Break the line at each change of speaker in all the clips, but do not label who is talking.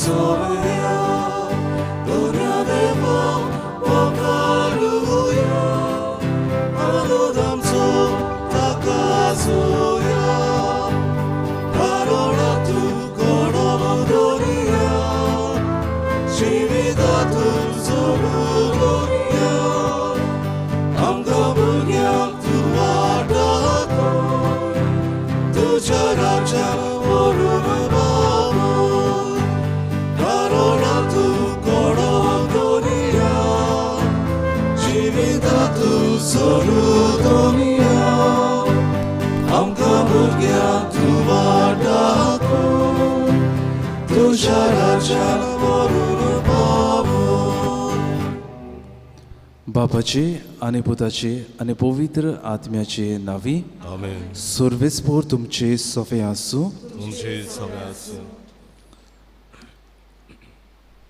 सोया दुनिया देवा वकारुया अनुदम so takasoya Karona tu konomodoria Shivida tu soludoria Amgamunya tu wadako Tu characha oruma babu Karona tu konomodoria Shivida tu soludoria Amgamunya tu wadako Tu characha oruma babu बापाचे आणि पुताचे आणि पवित्र आत्म्याचे नावी
आमेन.
सर्वेस्पोर तुमचे सोफे आसूं
तुमचे सगळे आसूं.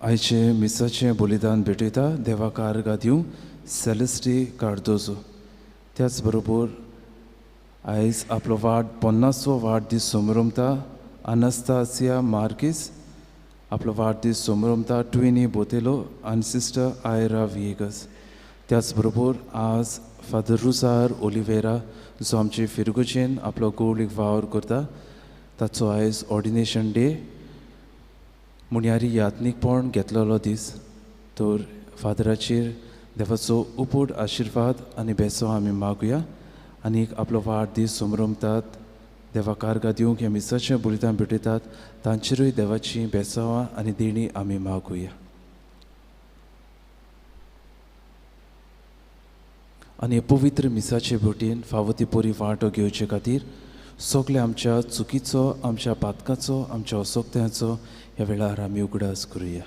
आयचे मिसाचें बलिदान भेटयता देवाक आर्गां दिवं सेलेस्टी कार्दोजो. त्याच बरोबर आयज आपलो 50वो वाडदीस समरमता अनास्तासिया मार्कीस आपलो वाडदीस समरमता ट्विनी बोतेलो आनी सिस्टर आयरा विएगस. त्याच बरोबर आज फादर रुसार ओलिवेरा जो आमचे फिरगोचेन आपलो गोडीक वावर करता ताचो आयज ऑर्डिनेशन डे मुण्यारी यात्नीकपण घेतलेलो दीस. तर फादराचेर देवाचो उपूड आशिर्वाद आनी बेसो आमी मागुया आनी आपलो वाडदीस समरमतात देवाक आर्गां दिवंक ह्या मिसाचें बलिदान भेटयतात तांचेरूय देवाची बेसावां आनी देणी आमी मागुया. आनी पवित्र मिसाचे भेटेन फावो ती बरी वाटो घेवचे खातीर सगळे आमच्या चुकीचो आमच्या पातकाचो आमच्या असोक्त्याचो ह्या वेळार आमी उगडास करुया.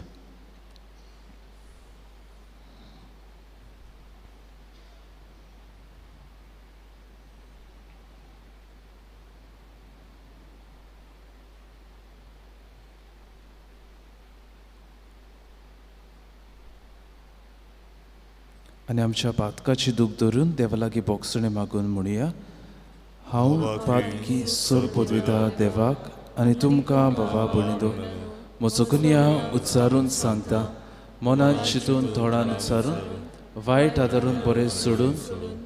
आनी आमच्या पातकाची दूख धरून देवा लागीं बोगसणे मागून म्हणुया. हांव पातकी सोर पदविता देवाक आनी तुमकां भावा भयणीदो म्हजो कन्या उच्चारून सांगता मनांत चिंतून तोंडान उच्चारून वायट आदारून बरें सोडून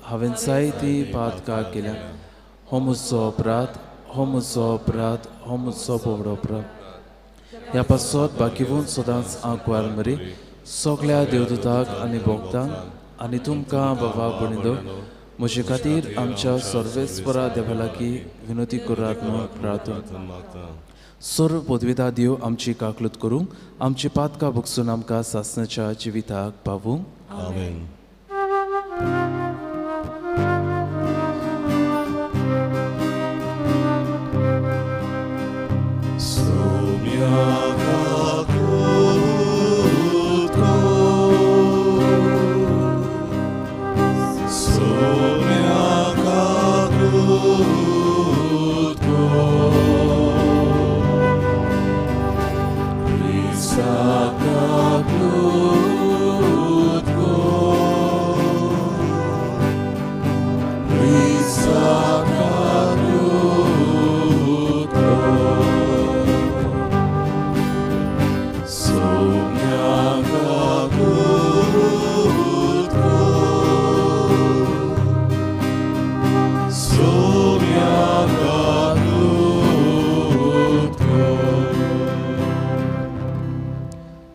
हांवें जायती पातकां केल्या. हो म्हजो अपराध हो म्हजो अपराध हो म्हजो बोबडो अपराध. ह्या पासत बाकीवून सदांच आंकवार मरी सगळ्या देवदूतांक आनी भोगतांक आनी तुमकां भावा भयणीदो म्हजे खातीर आमच्या सर्वेस्परा देवा लागीं विनोती करात म्हूण प्रार्थना. सर्व पदविता देव आमची काकलूत करूंक आमची पातकां भोगसून आमकां सासणाच्या जिविताक पावूंक.
आमेन.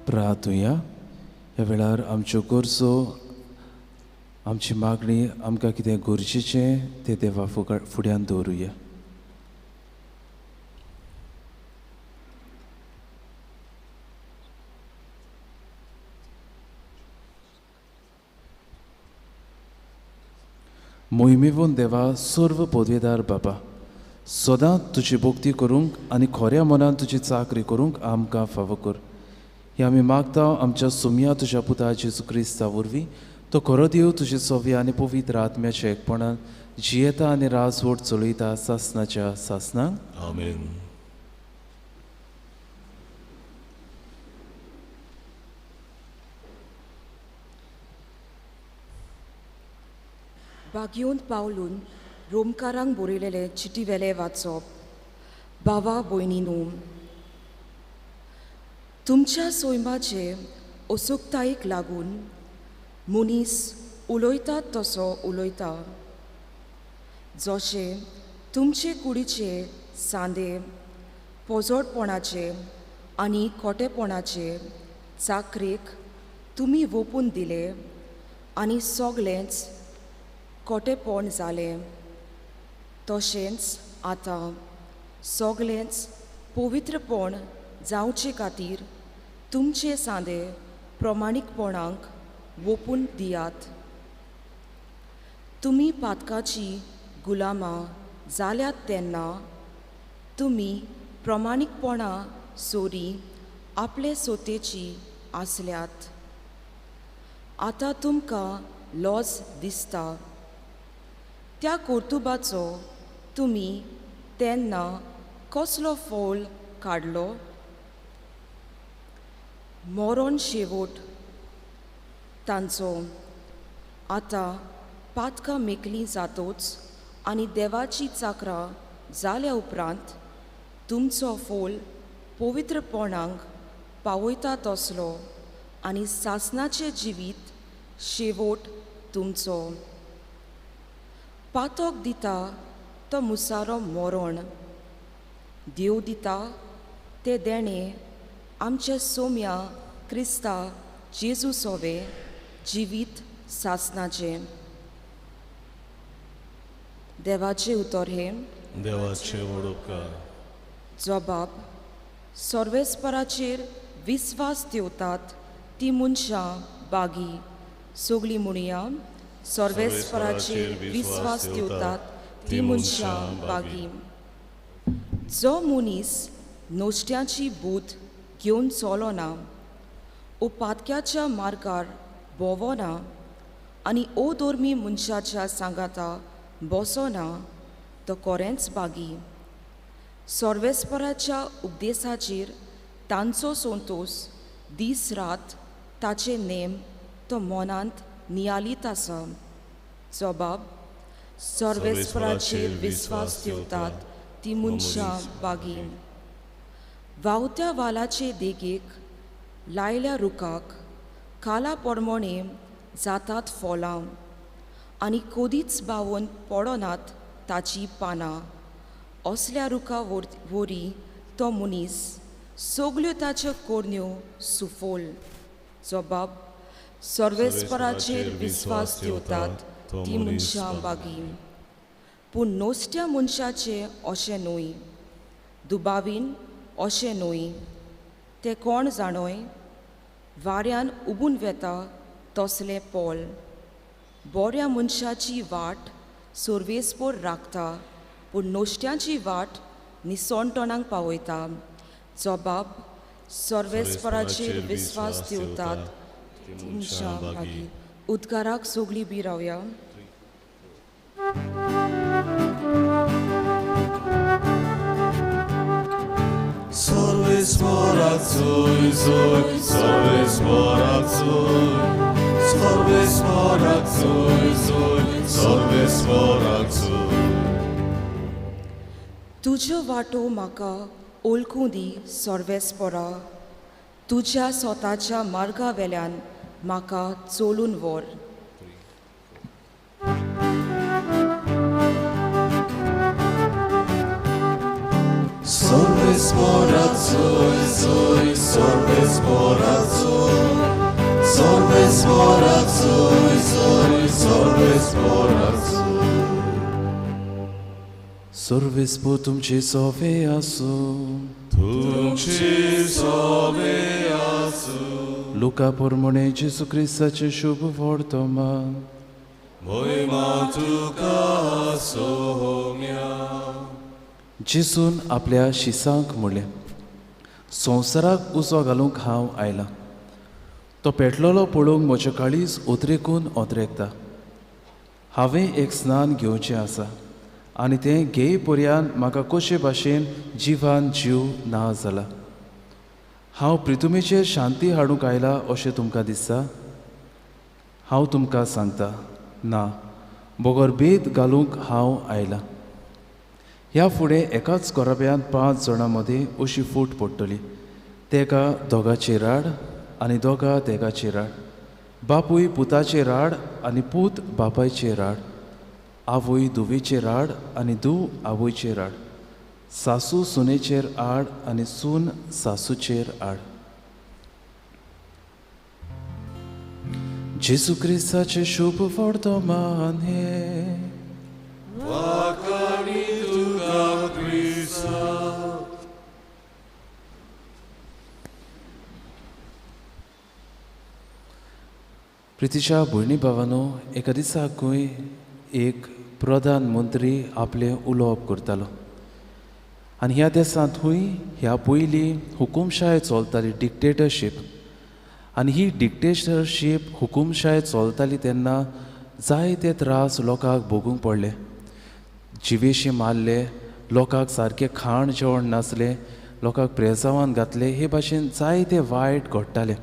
प्रार्थुया. ह्या वेळार आमच्यो गरजो आमची मागणी आमकां कितें गरजेचें तें देवा फुड्यान दवरुया. मोहिमेवून देवा सर्व पदवेदार बाबा सदांच तुजी भक्ती करूंक आनी खऱ्या मनान तुजी चाकरी करूंक आमकां फावो कर. हे आमी मागता आमच्या सुमया तुज्या पुता जेजू क्रिस्ता वरवीं. तो खरो देव तुजे सव्या आनी पवित्र आत्म्याच्या एकपणान जियेता आनी राजवट चलयता सासणाच्या सासणाक.
आमेन.
बागयोंत पावलून रोमकारांक बरयलेले चिटी वेले वाचप. भावा भयणीनो, तुमच्या सोयमाचे अचूकतायेक लागून मनीस उलोयता तसो उलोयता. जशे तुमचे कुडीचे सांदे पोजोडपणाचे आनी खोटेपणाचे चाकरेक तुमी ओपून दिले आनी सोगलेंच खोटेपण जालें, तशेंच आतां सोगलेंच पवित्रपण जावचे खातीर तुमचे सांदे प्रमाणीकपणांक ओपून दियात. तुमी पातकाची गुलामां जाल्यात तेन्ना तुमी प्रमाणीकपणा सोरी आपले सोतेची आसल्यात. आतां तुमकां लॉज दिसता. त्या कर्तुबाचो तुमी तेन्ना कसलो फोल काडलो? मोरोन शेवट तांचो. आतां पातकां मेकलीं जातोच आनी देवाची चाकरां जाल्या उपरांत तुमचो फोल पवित्रपणांक पावयता तसलो आनी सासणाचें जिवीत शेवट तुमचो. पातोक दिता तो मुसारो मोरोण, देव दिता ते देणे आमचे सोम्या क्रिस्ता जेजू सोवे जिवीत सासणाचे. देवाचे उतर हे
देवाचे वडोवकार.
जबाब. सर्वेस्पराचेर विस्वास ठेवतात ती मनशां बागी. सोगली म्हणुया. सर्वेस्पराचेर विस्वास ठेवतात ती मनशां बागी. जो मनीस नोश्ट्याची बूत घेवन चलोना, उपातक्याच्या मार्गार भोंवना आनी अधर्मी मनशाच्या सांगाता बसोना, तो खरेंच बागी. सर्वेस्पराच्या उपदेशाचेर तांचो संतोश दीस रात ताचे नेम तो मनांत नियालीत आसा. जबाब. सर्वेस्पराचेर विस्वास ठेवतात ती मनशां बागी. वावत्या वालाचे देगेक लायल्या रुखाक काला पोरमोणे जातात फोलां आनी कोदीच बावून पडोनात ताची पानां. असल्या रुखा वरी तो मनीस सोगल्यो ताच्यो कोरण्यो सुफोल. जबाब. सर्वेस्पराचेर विस्वास ठेवतात ती मनशां बागी. पूण नोश्ट्या मनशाचे अशें न्हय, दुबावीन अशें न्हय. ते कोण जाणोय? वाऱ्यान उबून वेता तसले पोल. बऱ्या मनशाची वाट सर्वेस्पर राखता, पूण नोश्ट्याची वाट निसोणटणांक पावयता. जबाब. सर्वेस्पराचेर विस्वास ठेवतात ती मनशां बागी. उद्गाराक सोगली बी रावया.
सर्वेस्पराक जोय जोय, सर्वेस्पराक जोय, सर्वेस्पराक जोय जोय, सर्वेस्पराक जोय.
तुज्यो वाटो म्हाका ओळखूं दी सर्वेस्परा. तुज्या स्वताच्या मार्गा वेल्यान म्हाका चलून व्हर.
सर्वेस्पराक जोय जोय, सर्वेस्पराक जोय, सर्वेस्पराक जोय जोय, सर्वेस्पराक जोय.
सर्वेस्पो तुमचे सोवे आसूं.
तुमची सोवे आसूं.
लुका पोरमोणे जेजू क्रिस्ताचे शुभ वर्तमान.
मोहिमा तुका सोम्या.
जेजून आपल्या शिसांक म्हणलें, संवसाराक उजो घालूंक हांव आयलां. तो पेटलोलो पळोवंक म्हजें काळीज उद्रेकून ओद्रेकता. हांवें एक स्नान घेवचें आसा आनी तें घेय पर्यान म्हाका कशे भाशेन जिवान जीव ना जाला. हांव प्रितुमेचेर शांती हाडूंक आयला अशें तुमकां दिसता? हांव तुमकां सांगता, ना, बोगोर भेद घालूंक हांव आयलां. ह्या फुडें एकाच कोराब्यांत 5 जाणां मदीं अशी फूट पडटली. तेका दोगाची राड आनी दोगा तेगाची राड. बापूय पुताचे राड आनी पूत बापायचे राड. आवय धुवेचे राड आनी धूव आवयचे राड. सासू सुनेचेर आड आनी सून सासूचेर आड. जेजू क्रिस्ताचे शुभ वर्तमान हे
वाकानी तुका क्रिस्ता.
प्रितीच्या भयणी भावानो, एका दिसाकूय एक प्रधानमंत्री आपले उलोवप करतालो आनी ह्या देशांतूय ह्या पयलीं हुकुमशाय चलताली, डिक्टेटरशीप. आनी ही डिक्टेटरशीप हुकुमशाय चलताली तेन्ना जायते त्रास लोकांक भोगूंक पडले. जिवेशी मारले, लोकांक सारकें खाण जेवण नासलें, लोकांक प्रेसावान घातले, हे भाशेन जायते वायट घडटाले.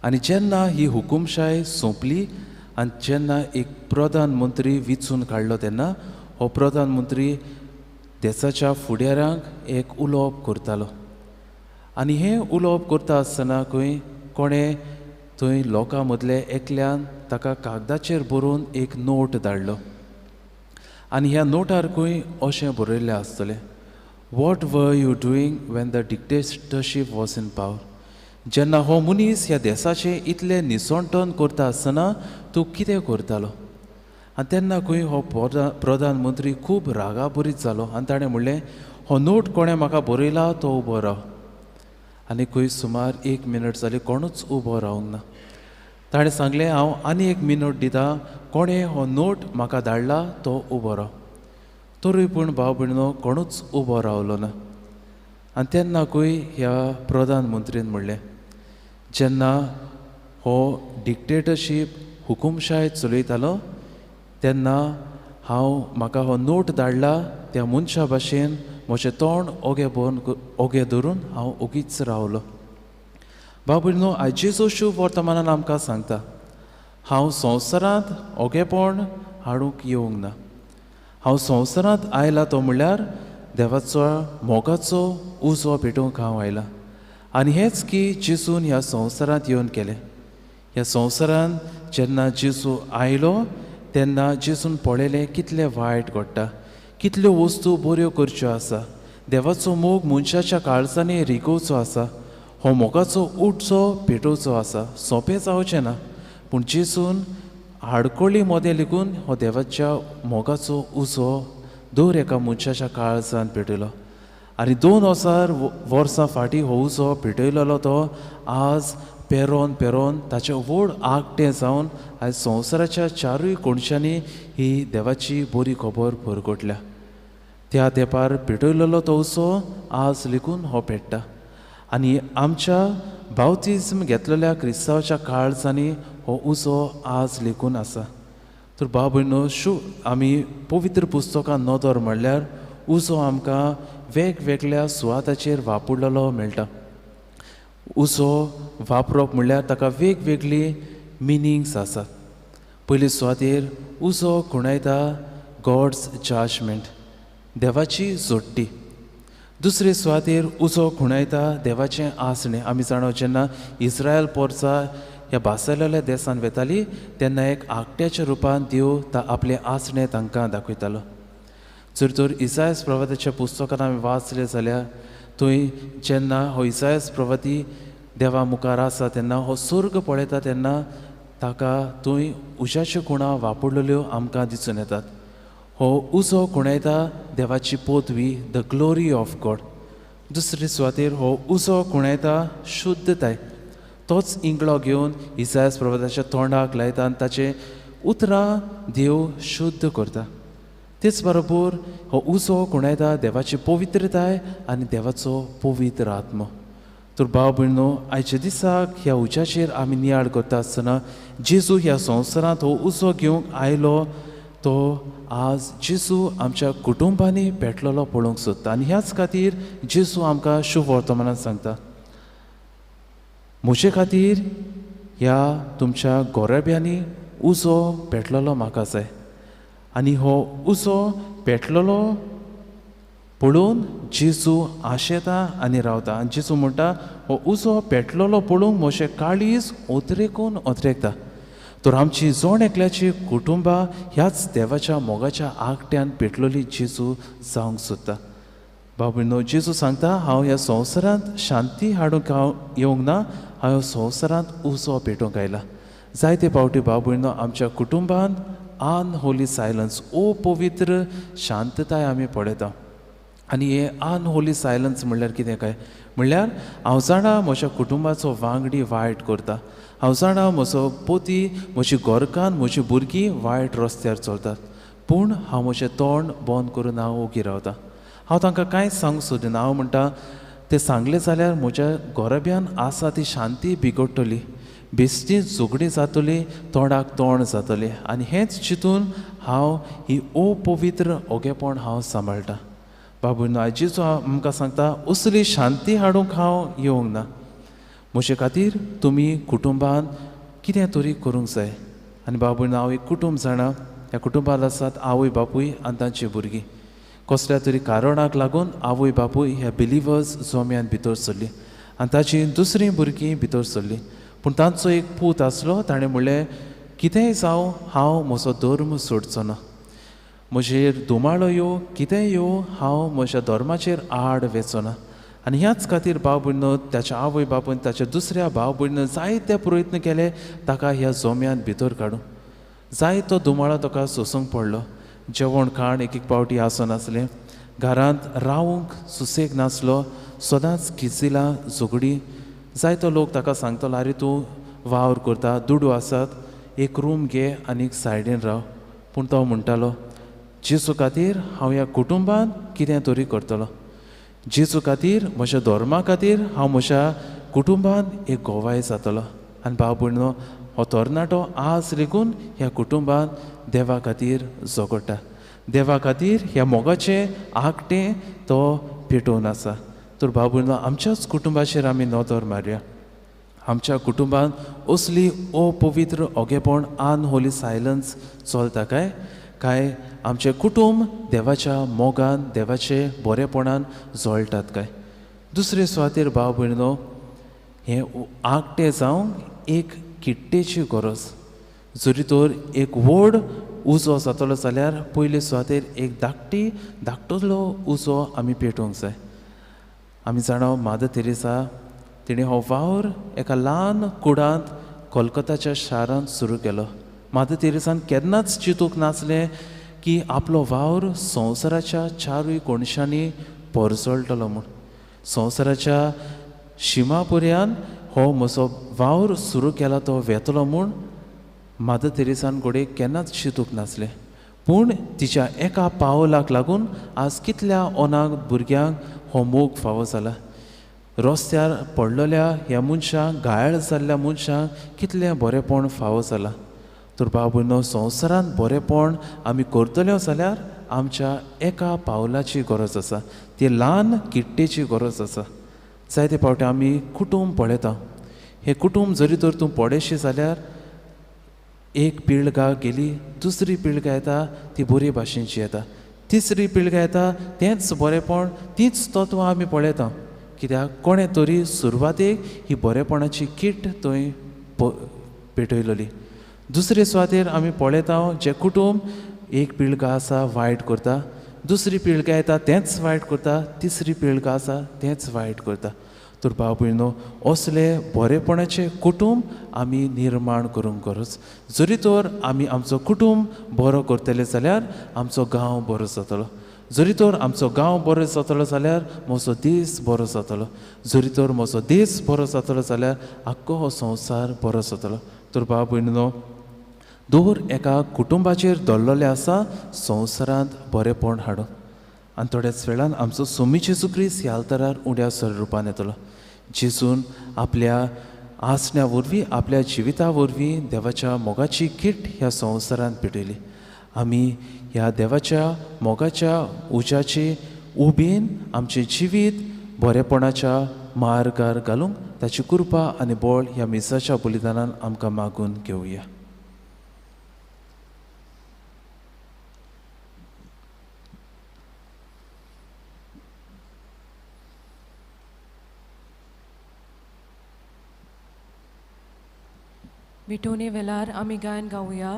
आनी जेन्ना ही हुकुमशाय सोंपली आनी जेन्ना एक प्रधानमंत्री वेंचून काडलो तेन्ना हो प्रधानमंत्री देशाच्या फुडाऱ्यांक एक उलोवप करतालो. आनी हें उलोवप करता आसतना खंय कोणें थंय लोकां मदले एकल्यान ताका कागदाचेर बरोवन एक नोट धाडलो. आनी ह्या नोटार खंय अशें बरयल्लें आसतलें, what were you doing Wien the dictatorship was in power. जेन्ना हो मनीस ह्या देशाचें इतलें निसंटन करता आसतना तूं कितें करतालो. आनी तेन्ना खंय हो प्रधानमंत्री खूब रागाभरीत जालो आनी ताणें म्हणलें, हो नोट कोणें म्हाका बरयला तो उबो राव. आनी खंय सुमार 1 मिनट जाली, कोणूच उबो रावंक ना. ताणें सांगलें, हांव आनी 1 मिनट दितां, कोणें हो नोट म्हाका धाडला तो उबो राव. तरूय पूण भाव भयणीनो कोणूच उबो रावलो ना. आनी तेन्ना खंय ह्या प्रधानमंत्रीन म्हणलें, जेन्ना हो डिक्टेटरशीप हुकुमशाय चलयतालो तेन्ना म्हाका हो नोट धाडला त्या मनशा भाशेन म्हजें तोंड ओगे धरून हांव ओगीच रावलो. भाव भयणीनो, आयज जेजू शुभ वर्तमानान आमकां सांगता, हांव संवसारांत ओगेपण हाडूंक येवंक ना. हांव संवसारांत आयला तो म्हणल्यार देवाचो मोगाचो उजो भेटोवंक हांव आयला. आनी हेंच की जेजून ह्या संवसारांत येवन केलें. ह्या संवसारांत जेन्ना जेजू आयलो तेन्ना जेजून पळयलें कितलें वायट घडटा, कितल्यो वस्तू बऱ्यो करच्यो आसा. देवाचो मोग मनशाच्या काळजांनी रिगोवचो आसा. हो मोगाचो उजो पेटोवचो आसा. सोंपें जावचें ना, पूण जेजून आडकोळी मोदें लेगून हो देवाच्या मोगाचो उजो दर एका मनशाच्या काळजांत पेटयलो. आनी 2000 वर्सां फाटीं हो उजो पेटयलोलो तो आज पेरोन ताचें व्हड आगटें जावन आयज संवसाराच्या चारूय कोणशांनी ही देवाची बरी खबर परगटल्या. त्या तेंपार पेटयलोलो तो उजो आज लेगून हो पेट्टा. आनी आमच्या बावतिजम घेतलेल्या क्रिस्तांवाच्या काळजांनी हो उजो आज लेगून आसा. तर भाव भयणो, आमी पवित्र पुस्तकांत नदर म्हणल्यार उजो आमकां वेगवेगळ्या सुवाताचेर वापरलेलो मेळटा. उजो वापरप म्हणल्यार ताका वेगवेगळी मिनींग्स आसात. पयली सुवातेर उजो खुणायता गॉड्स जजमेंट, देवाची जोडटी. दुसरे सुवातेर उजो खुणायता देवाचें आसणें. आमी जाणो, जेन्ना इस्रायल पोरसां ह्या भासायलेल्या देशांत वेतालीं तेन्ना एक आगट्याच्या रुपान देव आपलें आसणें तांकां दाखयतालो. जर तर इसायास प्रवादाच्या पुस्तकांत आमी वाचलें जाल्यार थंय जेन्ना हो इसायास प्रवादी देवा मुखार आसा तेन्ना हो स्वर्ग पळयता तेन्ना ताका थंय उज्याच्यो खुणां वापरलेल्यो आमकां दिसून येतात. हो उजो खुणयता देवाची पदवी, द ग्लोरी ऑफ गॉड. दुसरे सुवातेर हो उजो खुणयता शुद्धताय. तोच इंगळो घेवन इसायास प्रवादाच्या तोंडाक लायता आनी ताचें उतरां देव शुद्ध करता. तेच बरोबर हो उजो खुणयता देवाची पवित्रताय आनी देवाचो पवित्र आत्मो. तर भाव भयणो, आयच्या दिसाक ह्या उज्याचेर आमी नियाळ करता आसतना जेजू ह्या संवसारांत हो उजो घेवंक आयलो तो आज जेजू आमच्या कुटुंबांनी पेटलेलो पळोवंक सोदता. आनी ह्याच खातीर जेजू आमकां शुभ वर्तमानांत सांगता, म्हजे खातीर ह्या तुमच्या गोरब्यांनी उजो पेटलेलो म्हाका जाय. आनी हो उजो पेटलेलो पळोवन जेजू आशेता आनी रावता. आनी जेजू म्हणटा हो उजो पेटलोलो पळोवंक मोशे काळीज ओतरेकून ओतरेकता. तर आमची जोण एकल्याची कुटुंबां ह्याच देवाच्या मोगाच्या आगट्यान पेटलोली जेजू जावंक सोदता. बाबूनो, जेजू सांगता हांव ह्या संवसारांत शांती हाडूंक हांव येवंक ना, हांव ह्या संवसारांत उजो पेटोवंक आयला. जायते फावटी बाबूनो आमच्या कुटुंबान अनहोली सायलन्स, पवित्र शांतताय आमी पळयता. आनी हे अनहोली सायलन्स म्हणल्यार कितें काय म्हणल्यार हांव जाणा म्हज्या कुटुंबाचो वांगडी वायट करता. हांव जाणा म्हजो पोती, म्हजी घरकान्न, म्हजीं भुरगीं वायट रस्त्यार चलतात. पूण हांव म्हजें तोंड बंद करून हांव ओगी रावता. हांव तांकां कांयच सांगूंक सोदिना. हांव म्हणटा तें सांगलें जाल्यार म्हज्या घोराब्यान आसा ती शांती बिगडटली, बेश्टी झगडीं जातली, तोंडाक तोंड जातलें. आनी हेंच चिंतून हांव ही पवित्र ओगेपण हांव सांबाळटा. बाबून आयजीचो आमकां सांगता असली शांती हाडूंक हांव येवंक ना. म्हजे खातीर तुमी कुटुंबान कितें तरी करूंक जाय. आनी बाबून हांव एक कुटुंब जाणा. ह्या कुटुंबांत आसात आवय बापूय आनी तांची भुरगीं. कसल्या तरी कारणाक लागून आवय बापूय ह्या बिलिवर्स जोम्यान भितर सरलीं आनी ताची दुसरीं भुरगीं भितर सरलीं. पूण तांचो एक पूत आसलो. ताणें म्हणलें कितेंय जावं हांव म्हजो धर्म सोडचो ना. म्हजेर दुमाळो येवं, कितेंय येवं, हांव म्हज्या धर्माचेर आड वेचो ना. आनी ह्याच खातीर भाव भयण त्याच्या आवय बापून ताच्या दुसऱ्या भाव भयण जायते प्रयत्न केले ताका ह्या जोम्यान भितर काडूं. जायतो दुमाळो ताका सोसूंक पडलो. जेवण खाण एक एक पावटी आसनासलें. घरांत रावूंक सुसेग नासलो. सदांच किजिलां झगडीं. जायतो लोक ताका सांगतलो आरे तूं वावर करता, दुडू आसात, एक रूम घे आनी सायडीन राव. पूण तो म्हणटालो जेजू खातीर हांव ह्या कुटुंबान कितें तरी करतलो. जेजू खातीर, म्हज्या धर्मा खातीर हांव म्हज्या कुटुंबान एक गोवाय जातलो. आनी भाव भयणो, हो तरणाटो आज लेगून ह्या कुटुंबान देवा खातीर झगडटा. देवा खातीर ह्या मोगाचें आगटें तो पेटोवन आसा. तर भाव भयणो, आमच्याच कुटुंबाचेर आमी नदर मारया. आमच्या कुटुंबान असली अपवित्र ओगेपण, अनहोली सायलन्स चलता काय आमचें कुटुंब देवाच्या मोगान, देवाचे बरेपणान जळटात काय. दुसरे सुवातेर भाव भयणो, हें आगटें जावंक एक किट्टेची गरज. जरी तर एक व्हड उजो जातलो जाल्यार पयले सुवातेर एक धाकटुलो उजो आमी पेटोवंक जाय. आमी जाणा मादर तेरेसा तिणें हो वावर एका ल्हान कुडांत कोलकाताच्या शारांत सुरू केलो. मादर तेरेसान केन्नाच चिंतूंक नासलें की आपलो वावर संवसाराच्या चारूय कोणशांनी परजळटलो म्हूण. संवसाराच्या शिमापर्यान हो म्हजो वावर सुरू केला तो वेतलो म्हूण मादर तेरेसान घोडे केन्नाच चिंतूंक नासलें. पूण तिच्या एका पावलाक लागून आज कितल्या अनाथ भुरग्यांक हो मोग फावो जाला. रस्त्यार पडलेल्या ह्या मनशांक, घायल जाल्ल्या मनशांक कितलें बरेपण फावो जाला. तर भाव भयणो, संवसारांत बरेपण आमी करतल्यो जाल्यार आमच्या एका पावलाची गरज आसा. ती ल्हान किट्टेची गरज आसा. जायते फावटी आमी कुटुंब पळयता. हें कुटुंब जरी तर तूं पडेशी जाल्यार एक पिळगा गेली, दुसरी पिळगा येता, ती बरे भाशेनची येता, तिसरी पिळगा येता, तेंच बरेपण, तीच तत्वां आमी पळयता. कित्याक कोणें तरी सुरवातेक ही बरेपणाची किट थंय पेटयलेली. दुसरे सुवातेर आमी पळयता जे कुटुंब एक पिळगा आसा वायट करता, दुसरी पिळगा येता तेंच वायट करता, तिसरी पिळगा आसा तेंच वायट करता. तर भाव भयणो, असले बरेपणाचे कुटुंब आमी निर्माण करूंक गरज. जरी तर आमी आमचो कुटुंब बरो करतले जाल्यार आमचो गांव बरो जातलो. जरी तर आमचो गांव बरो जातलो जाल्यार म्हजो देश बरो जातलो. जरी तर म्हजो देश बरो जातलो जाल्यार आख्खो हो संवसार बरो जातलो. तर भाव भयणो, दर एका कुटुंबाचेर दल्लोले आसा संवसारांत बरेपण हाडून. आनी थोड्याच वेळान आमचो स्वामी जेजू क्रिस्त ह्या अवतारार उड्या स्वरुपान येतलो. जेजून आपल्या आसण्या वरवीं, आपल्या जिविता वरवीं देवाच्या मोगाची किट ह्या संवसारांत पेटयली. आमी ह्या देवाच्या मोगाच्या उज्याचे उबेन आमचें जिवीत बरेपणाच्या मार्गार घालूंक ताची कृपा आनी बळ ह्या मिसाच्या बलिदानान आमकां मागून घेवया.
विटोने वेलार आमी गायन गावया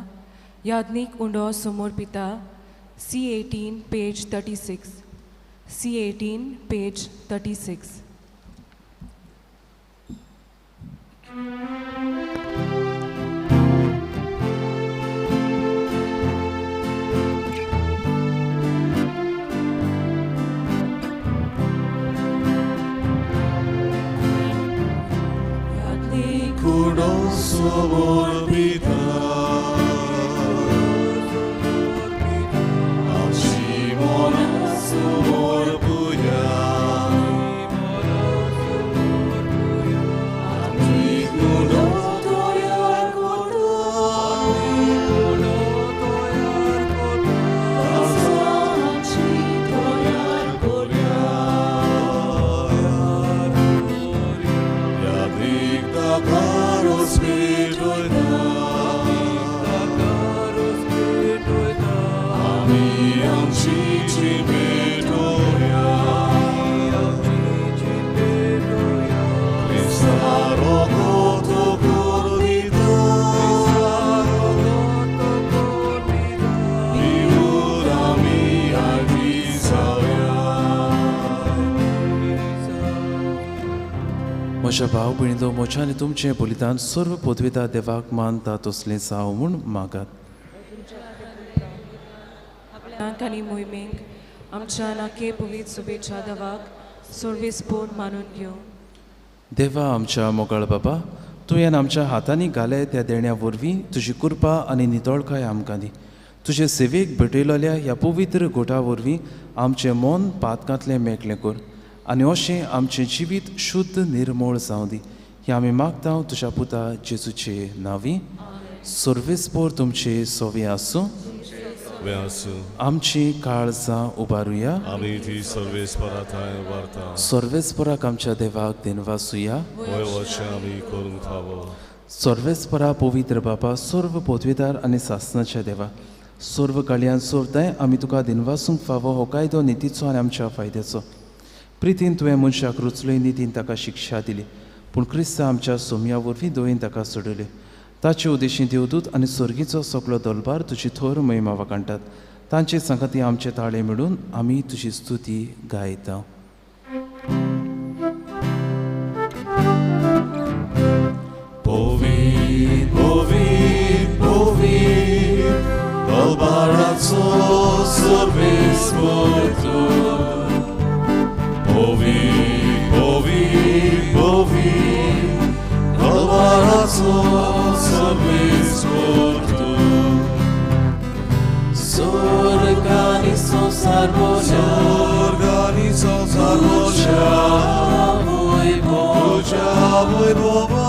यादनीक उंडो समोर पिता C18 page 36 C18 page 36
Somor pita, Simona somor puya, Amikuno toyar koda, Asachi toyar koda, Yadik da karos
म्हज्या भाव भयणींनो मोच्यानी तुमचें बलिदान सर्व पदवेदार देवाक मानता तसलें जावं म्हूण मागात.
आपल्या आनी मोहिमेक आमच्या नाके पवित्र शुभेच्छा देवाक सर्वेस्पोर मानून घेवं.
देवा आमच्या मोगाळ बाबा तुवें आमच्या हातांनी घाले त्या देण्या वरवीं तुजी कृपा आनी नितळकाय आमकां दी. तुजे सेवेक भेटयलेल्या ह्या पवित्र गोठा वरवीं आमचें मन पातकांतलें मेकळें कर आनी अशें आमचें जिवीत शुद्ध निर्मळ जावं दी. हें आमी मागता तुज्या पुता जेजूचे नांवी. सर्वेस्पोर तुमचे सोवे आसूं. आमची काळजां उबारुया.
आमी ती सर्वेस्परांताय उबारता.
सर्वेस्पराक आमच्या देवाक दिनवासुया.
वचन आमी करूंक फावो.
सर्वेस्परा पवित्र बाबा सर्व पदवेदार आनी सासणाच्या देवा सर्व कळ्यान सोरताय आमी तुका दिनवासूंक फावो हो कायदो नितीचो आनी आमच्या फायद्याचो. प्रितीन तुवें मनशाक रुचलोय नितीन ताका शिक्षा दिली पूण क्रिस्ता आमच्या सोम्या वरवीं दोयेन ताका सोडले. ताचे उद्देशीं देवदूत आनी सर्गीचो सगळो दलबार तुजी थोर महिमा वखणटात. तांचे संगती आमचे ताळे मेळून आमी तुजी स्तुती गायता.
Povit, povit, povit, dलबाराचो सर्वेस्पोर तूं. Povit, povit, povit, dलबाराचो सर्वेस्पोर तूं.
Sorgani संसार बोजा
mój Boba.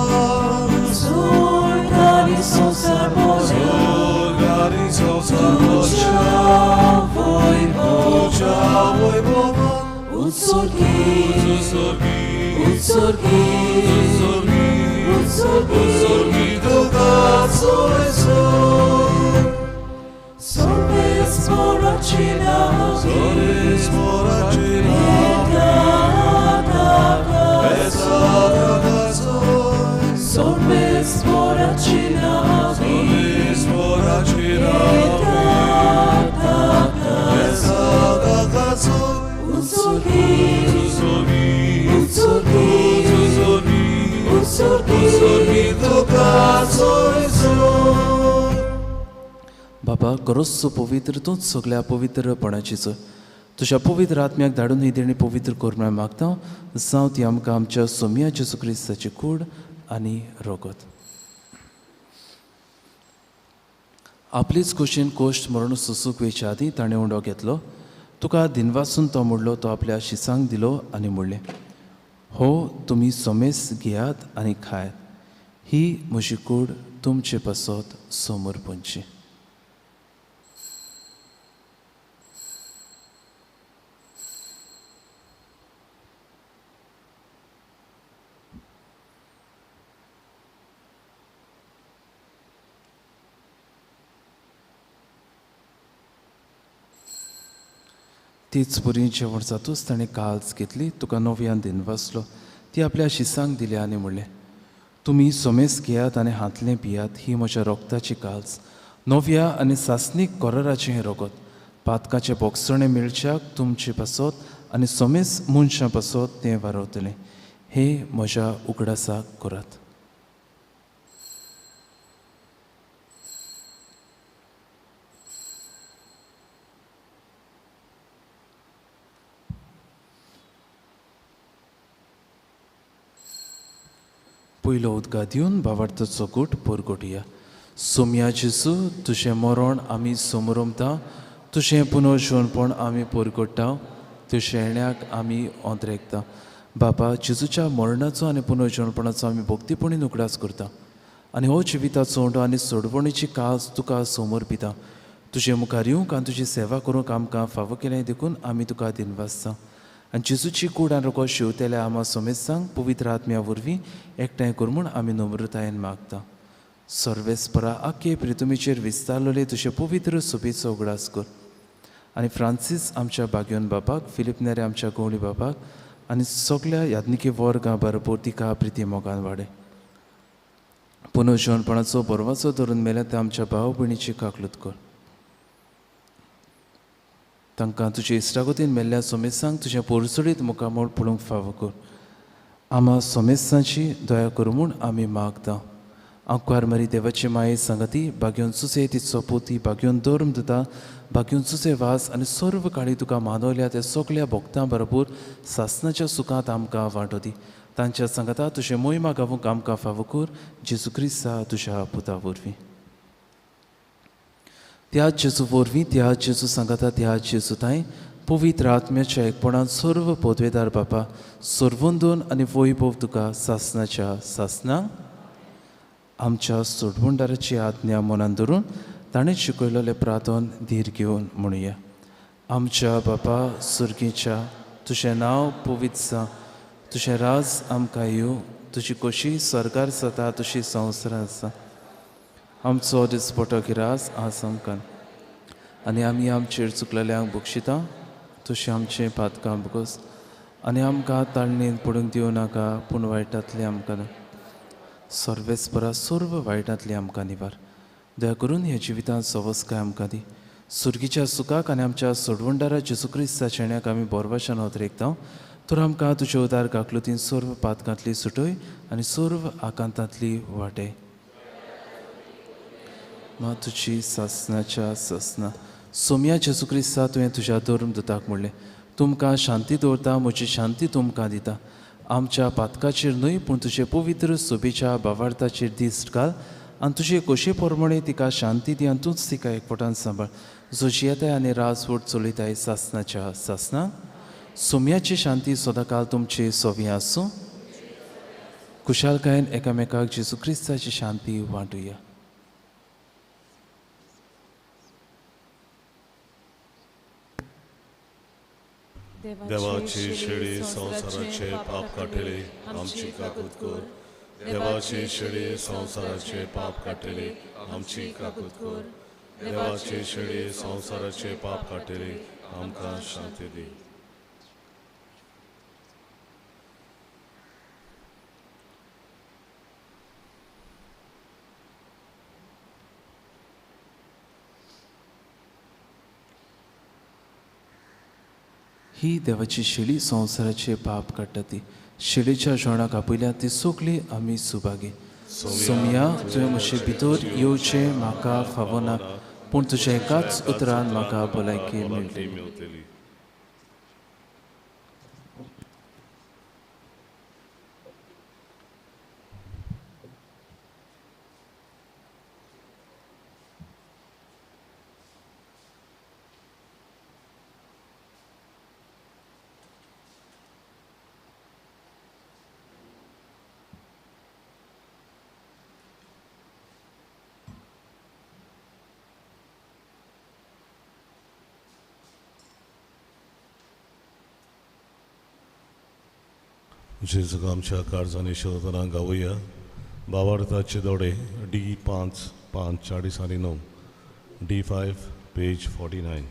Sorgani संसार बोजा
mój Boba. Utsorgi do Gaco
Sorvespora cinavi Sorvespora cinavi बाबा गरजचो पवित्र तूंच सगळ्या पवित्रपणाचीचो तुज्या पवित्र आत्म्याक धाडून ही देणी पवित्र कर म्हण मागता. जावं ती आमकां आमच्या सोम्या जेजू क्रिस्ताची कूड आनी रोगत. आपलीच कुशीन कोश्ट मरण सुसूक वेच्या आदीं ताणें उंडो घेतलो. तुका दिनवासून तो मोडलो तो आपल्या शिसांक दिलो आनी म्हणलें, हो तुमी सोमेस घेयात आनी खायात. ही म्हजी कूड तुमचे पासत समोर पोंची. तीच बरी जेवण जातूच ताणें काल्स घेतली. तुका नव्यान दिनवासलो ती आपल्या शिसांक दिली आनी म्हणलें, तुमी सोमेस घेयात आनी हातलें पियात ही म्हज्या रोगताची काल्स नव्या आनी सासनीक कोराराचें हें रोगत पातकाचे बोगसणे मेळच्याक तुमचे पासत आनी सोमेस मनशां पासत तें वारवतलें हे म्हज्या उगडासाक करात. पयलो उदका दिवन बावार्थाचो गूट पोरगोटया. सोम्या जेजू तुजें मरण आमी समोरमता तुजें पुनर्जोवणपण आमी पोरगोडटा तुज्या येण्याक आमी ओंत्रेकता. बाबा जेजूच्या मरणाचो आनी पुनर्जोवणपणाचो आमी भोक्तीपणीन उगडास करता आनी हो जिविताचो ओंडो आनी सोडवणीची कास तुका समोर पिता. तुजे मुखार येवंक आनी तुजी सेवा करूंक आमकां फावो केलें देखून आमी तुका दिनवासता आनी जेजूची कूड आनी रोखो शिवतेल्या आमा सोमेसांक पवित्र आत्म्या वरवीं एकठांय कर म्हूण आमी नम्रतायेन मागता. सर्वेस्परा आख्खे प्रितुमीचेर विस्तारलोले तुजे पवित्र सुबेचो उगडास कर आनी फ्रांसीस आमच्या बागयोन बाबाक फिलिप नेरे आमच्या गवळी बाबाक आनी सगळ्या यादनिके वर्गां बरोबर तिका प्रिती मोगान वाडय. पुनर्जोवणपणाचो बरवाचो धरून मेल्या त्या आमच्या भाव भयणीची काकलूत कर. तांकां तुजे इश्टागतीन मेल्ल्या सोमेसांक तुजें पोरसडीत मुखामोळ पळोवंक फावो कर. आमा सोमेसांची दया कर म्हूण आमी मागता. आंकार मरी देवाची माये सांगती बागयोन सुसे तिचो पोती बागयोन धर्म दिता बागयोन सुसे वास आनी सर्व काळी तुका मानवल्या त्या सगळ्या भक्तां बरोबर सासणाच्या सुखांत आमकां वांटो दी. तांच्या सांगता तुजे मोहिमा गावूंक आमकां फावो कर जेजू क्रिस्ता तुज्या पुता वरवीं. त्याच जेजू वरवीं त्याच जेजू सांगता त्याच जेजू ताई पवित्र आत्म्याच्या एकपणान सर्व पदवेदार बापा सर्वंदोन आनी वैभव तुका सासणाच्या सासणांक आमच्या सोडवणदाराची आज्ञा मनान धरून ताणें शिकयलेलें प्रार्थन धीर घेवन म्हणुया. आमच्या बापा सुर्गीच्या तुजें नांव पवित्र जावं तुजें राज आमकां येवं तुजी खोशी सरकार जाता तशी संवसारांत आसा. आमचो दिसपटो गिरास आज आमकां आनी आमी आमचेर चुकलेल्यांक बक्षिता तशें आमचें पातकां बगोस आनी आमकां ताळणेन पडूंक दिवं नाका पूण वायटांतलें आमकां सर्वेस्परा सर्व वायटांतलें आमकां निवार. दया करून ह्या जिवितांत सवस्काय आमकां दी. सुर्गीच्या सुखाक आनी आमच्या सोडवणदारा जेजू क्रिस्ताच्या येण्याक आमी बोरवाशान ओतरेकता तर आमकां तुजे उदार काकलुतीन सर्व पातकांतली सुटय आनी सर्व आकांतांतली वाटय. मा तुजी सासणाच्या सासना सोम्या जेजू क्रिस्ता तुवें तुज्या धर्म दुताक म्हणलें तुमकां शांती दवरता म्हजी शांती तुमकां दिता. आमच्या पातकाचेर न्हय पूण तुजे पवित्र सोबेच्या भावार्थाचेर दिश्ट घाल आनी तुजे खोशे प्रमाणे तिका शांती दी आनी तूंच तिका एकवटान सांबाळ. जो जियेताय आनी रासवट चलयताय सासणाच्या सासना सोम्याची शांती सदांकाल तुमचे सोवी आसूं. खुशालकायेन एकामेकाक जेजू क्रिस्ताची शांती वांटुया.
देवाची शेळी संसाराचे पाप काटेले आमची काकूत कर. देवाची शेळी संसाराचे पाप काटेले आमची काकूत कर. देवाची शेळी संसाराचे पाप काटेले आमकां शांती दी.
ही देवाची शेळी संवसाराचे पाप काडटा ती शेळीच्या जेवणाक आपयल्या ती सगळी आमी सुभागी. सोम्या तुवें म्हजे भितर येवचें म्हाका फावो ना पूण तुज्या एकाच उतरान म्हाका भलायकी मेळटली.
जेजूक आमच्या काळजांनी शोधना गावुया. भावार्थाचे दोडे D5 40 D5 पेज 49.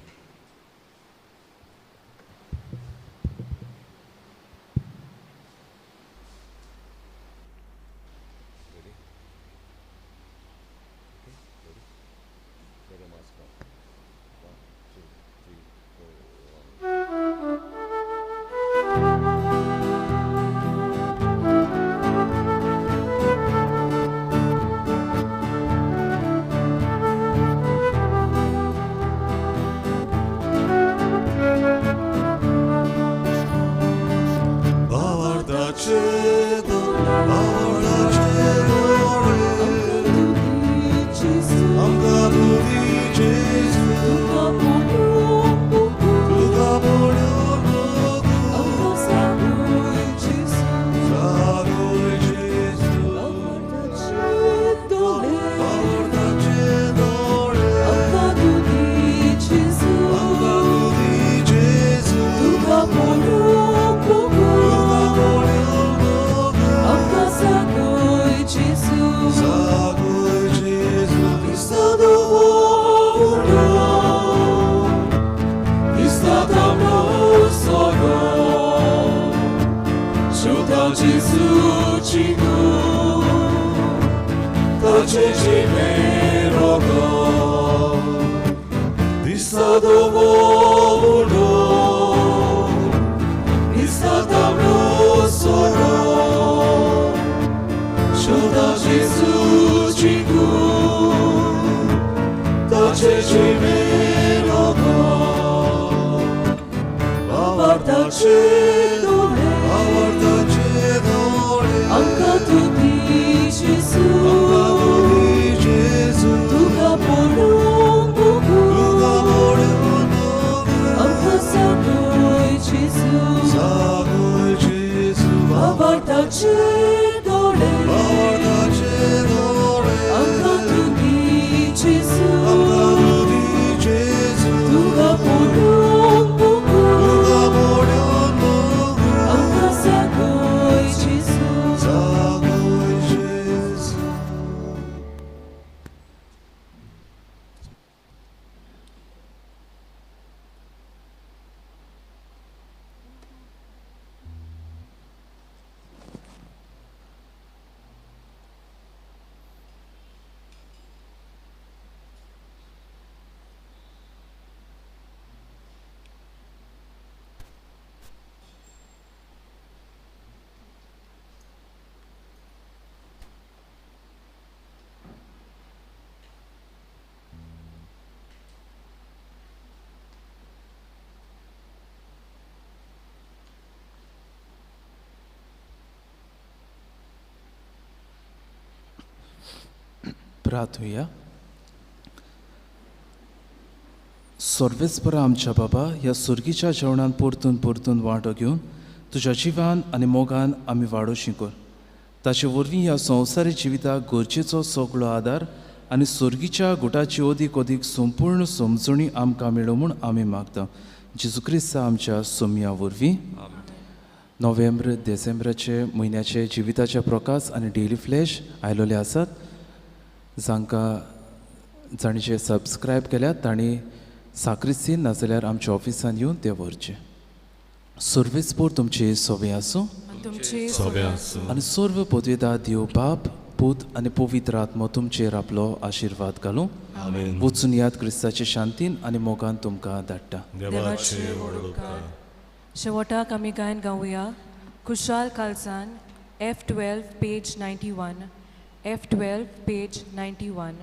देवाचे जिवेरोगो आवर्ताचे दोळे
आमकां तुदी जेजू तुका पळोवंक आमकां सांगोय जेजू आवार्ताचे दोळे आमकां तुदी जेजू तुका पळोवंक आमकां सांगोय जेजू
प्रार्थूया. सर्वेस्परा आमच्या बाबा, ह्या सुर्गीच्या जेवणान परतून परतून वांटो घेवन तुज्या जिवान आनी मोगान आमी वाडो शिकोर. ताचे वरवीं ह्या संवसारी जिविताक गरजेचो सगळो आदार आनी सुर्गीच्या गुटाची अदीक अदीक संपूर्ण समजणी आमकां मेळो म्हूण आमी मागता. जेजू क्रिस्ता आमच्या सोमया वरवीं. नोव्हेंबर डिसेंबराचे म्हयन्याचे जिविताचे प्रकाश आनी डेली फ्लॅश आयलोले आसात. जाणी जे सबस्क्रायब केल्यात तांणी साक्रिस्तीन नाजाल्यार आमच्या ऑफिसान येवन ते व्हरचे. सर्वेस्पोर तुमची सोवे आसूं आनी सर्व पदवेदार देव बाप पूत आनी पवित्र आत्मो तुमचेर आपलो आशिर्वाद घालूं. वचून याद क्रिस्ताचे शांतीन आनी मोगान तुमकां धाडटा.
शेवटाक आमी गायन गावया खुशाल खालसान F12 पेज 91 F12 पेज 91